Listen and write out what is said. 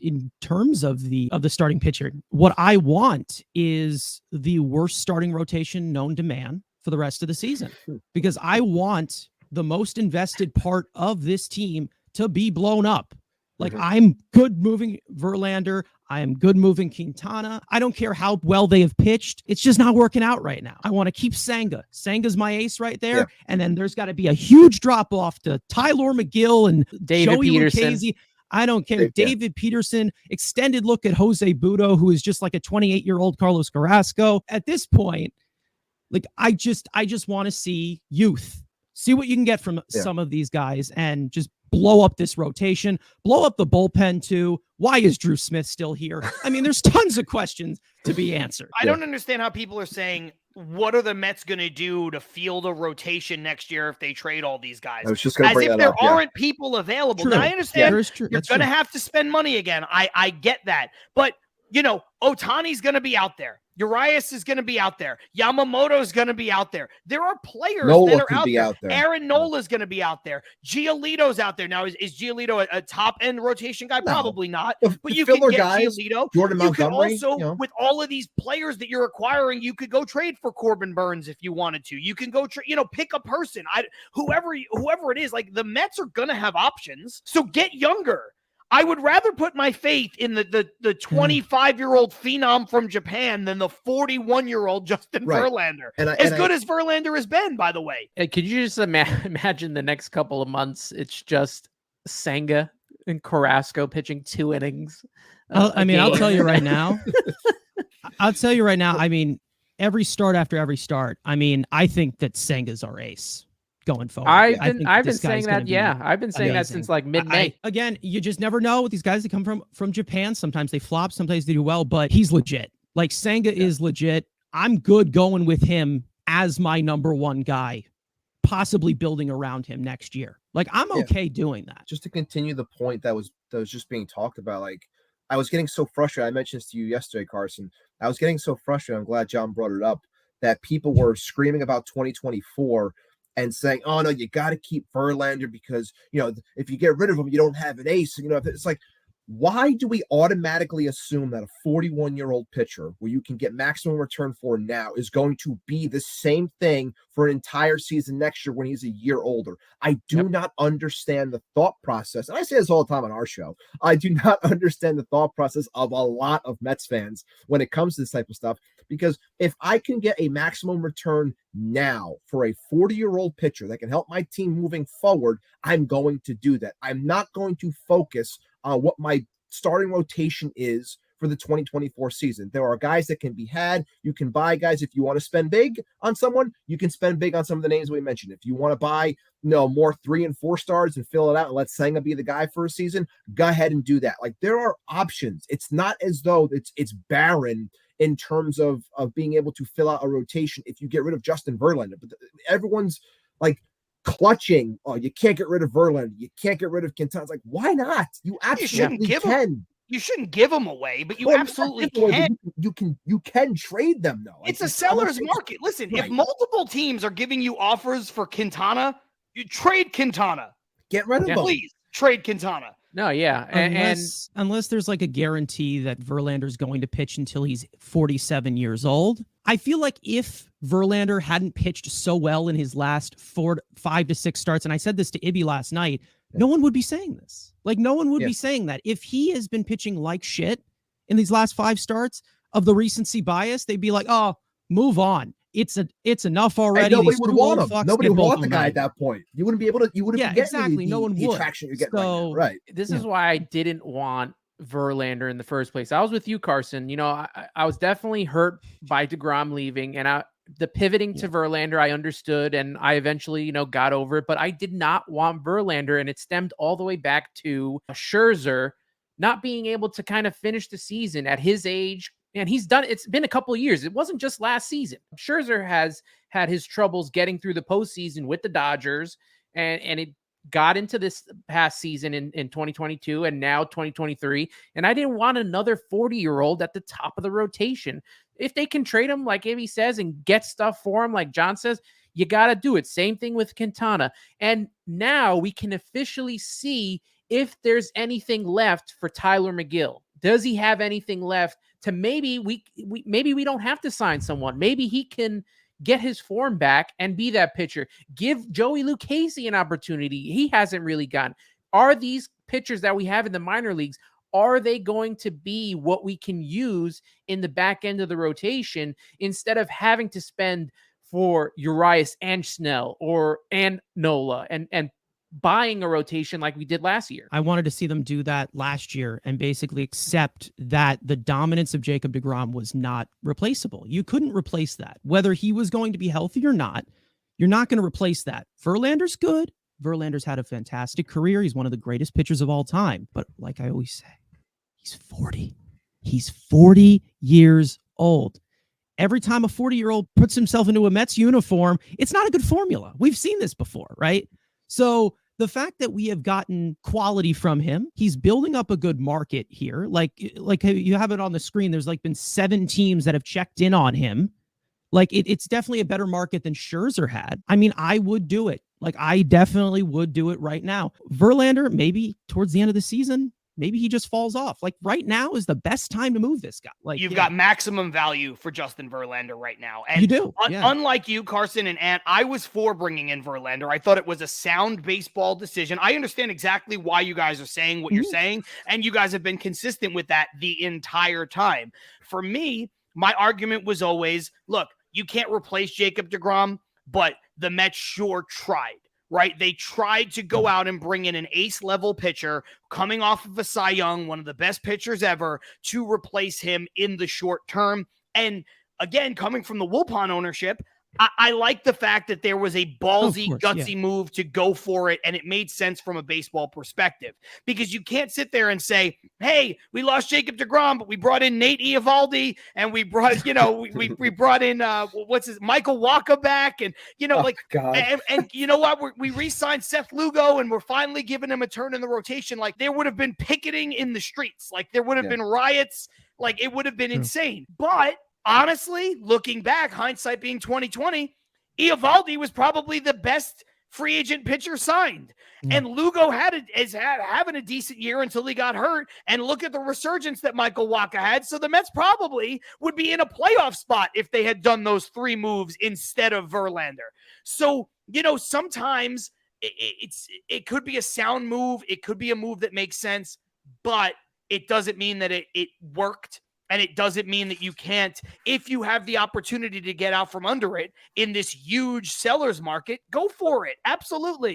in terms of the starting pitcher, what I want is the worst starting rotation known to man for the rest of the season, because I want the most invested part of this team to be blown up. Like, I'm good moving Verlander. I am good moving Quintana. I don't care how well they have pitched. It's just not working out right now. I want to keep Senga. Senga's my ace right there. Yeah. And then there's got to be a huge drop off to Tyler McGill and David Joey Peterson. Lucchesi. I don't care. David Peterson, extended look at Jose Budo, who is just like a 28-year-old Carlos Carrasco. At this point, like, I just want to see youth. See what you can get from some of these guys and just blow up this rotation, blow up the bullpen too. Why is Drew Smith still here? I mean, there's tons of questions to be answered. I don't understand how people are saying, what are the Mets going to do to field a rotation next year if they trade all these guys? I was just going to bring that there up. Aren't people available. True. Now, I understand you're going to have to spend money again. I get that. But, you know, Ohtani's going to be out there. Urias is going to be out there. Yamamoto is going to be out there. There are players that are out there. Aaron Nola is going to be out there. Giolito's out there. Now, is Giolito a top-end rotation guy? No. Probably not. But you can get guys, Giolito. Jordan Montgomery. You can also, with all of these players that you're acquiring, you could go trade for Corbin Burns if you wanted to. You can go, pick a person. Whoever it is, like, the Mets are going to have options. So get younger. I would rather put my faith in the 25-year-old phenom from Japan than the 41-year-old Justin Verlander. As good as Verlander has been, by the way. Could you just imagine the next couple of months? It's just Senga and Carrasco pitching 2 innings. I'll tell you right now. I mean, every start after every start. I mean, I think that Senga's our ace going forward. I've been saying that. Yeah, I've been saying that since like mid-May. Again, you just never know with these guys that come from Japan. Sometimes they flop, sometimes they do well, but he's legit. Like, Senga is legit. I'm good going with him as my number one guy, possibly building around him next year. Like, I'm okay doing that. Just to continue the point that was just being talked about, like, I was getting so frustrated. I mentioned this to you yesterday, Carson. I was getting so frustrated. I'm glad John brought it up, that people were screaming about 2024 and saying, oh, no, you got to keep Verlander because, if you get rid of him, you don't have an ace. It's like, why do we automatically assume that a 41-year-old pitcher where you can get maximum return for now is going to be the same thing for an entire season next year when he's a year older? I do not understand the thought process. And I say this all the time on our show. I do not understand the thought process of a lot of Mets fans when it comes to this type of stuff. Because if I can get a maximum return now for a 40-year-old pitcher that can help my team moving forward, I'm going to do that. I'm not going to focus on what my starting rotation is for the 2024 season. There are guys that can be had. You can buy guys. If you want to spend big on someone, you can spend big on some of the names we mentioned. If you want to buy more 3 and 4 stars and fill it out and let Senga be the guy for a season, go ahead and do that. Like, there are options. It's not as though it's barren in terms of being able to fill out a rotation if you get rid of Justin Verlander. But everyone's like clutching, oh, you can't get rid of Verlander, you can't get rid of Quintana. It's like, why not? You absolutely can. You shouldn't give them away, but you absolutely can. You can trade them, though. It's a seller's market. Listen, if multiple teams are giving you offers for Quintana, you trade Quintana. Get rid of them. Please trade Quintana. No, yeah. Unless there's like a guarantee that Verlander's going to pitch until he's 47 years old. I feel like if Verlander hadn't pitched so well in his last 5 to 6 starts, and I said this to Ibby last night, no one would be saying this. Like, no one would be saying that. If he has been pitching like shit in these last 5 starts of the recency bias, they'd be like, oh, move on. It's enough already. And nobody would want him. Nobody would want the guy at that point. You wouldn't be able to. You wouldn't be getting no one would. Attraction you're getting right now. Right. This is why I didn't want Verlander in the first place. I was with you, Carson. I was definitely hurt by DeGrom leaving, and the pivoting to Verlander, I understood, and I eventually, got over it. But I did not want Verlander, and it stemmed all the way back to Scherzer not being able to kind of finish the season at his age. And it's been a couple of years. It wasn't just last season. Scherzer has had his troubles getting through the postseason with the Dodgers, and it got into this past season in 2022 and now 2023. And I didn't want another 40-year-old at the top of the rotation. If they can trade him, like Amy says, and get stuff for him, like John says, you got to do it. Same thing with Quintana. And now we can officially see if there's anything left for Tyler McGill. Does he have anything left to maybe we don't have to sign someone. Maybe he can get his form back and be that pitcher. Give Joey Lucchesi an opportunity. He hasn't really gotten. Are these pitchers that we have in the minor leagues, are they going to be what we can use in the back end of the rotation instead of having to spend for Urias and Snell and Nola and buying a rotation like we did last year? I wanted to see them do that last year and basically accept that the dominance of Jacob deGrom was not replaceable. You couldn't replace that. Whether he was going to be healthy or not, you're not going to replace that. Verlander's good. Verlander's had a fantastic career. He's one of the greatest pitchers of all time. But like I always say, he's 40. He's 40 years old. Every time a 40-year-old puts himself into a Mets uniform, it's not a good formula. We've seen this before, right? So the fact that we have gotten quality from him, he's building up a good market here. Like you have it on the screen. There's like been 7 teams that have checked in on him. Like it's definitely a better market than Scherzer had. I mean, I would do it. Like I definitely would do it right now. Verlander, maybe towards the end of the season, maybe he just falls off. Like right now is the best time to move this guy. Like you've got maximum value for Justin Verlander right now. And you do. Unlike you, Carson and Ant, I was for bringing in Verlander. I thought it was a sound baseball decision. I understand exactly why you guys are saying what you're saying, and you guys have been consistent with that the entire time. For me, my argument was always, look, you can't replace Jacob deGrom, but the Mets sure tried. Right? They tried to go out and bring in an ace level pitcher coming off of a Cy Young, one of the best pitchers ever, to replace him in the short term. And again, coming from the Wilpon ownership, I like the fact that there was a ballsy, gutsy move to go for it, and it made sense from a baseball perspective. Because you can't sit there and say, hey, we lost Jacob deGrom, but we brought in Nate Eovaldi, and we brought, we brought in, Michael Wacha back, and, and you know what? We re-signed Seth Lugo, and we're finally giving him a turn in the rotation. Like, there would have been picketing in the streets. Like, there would have been riots. Like, it would have been insane. But honestly, looking back, hindsight being 2020, Eovaldi was probably the best free agent pitcher signed. And Lugo is having a decent year until he got hurt. And look at the resurgence that Michael Wacha had. So the Mets probably would be in a playoff spot if they had done those 3 moves instead of Verlander. So, sometimes it could be a sound move. It could be a move that makes sense, but it doesn't mean that it worked. And it doesn't mean that you can't, if you have the opportunity to get out from under it in this huge seller's market, go for it. Absolutely.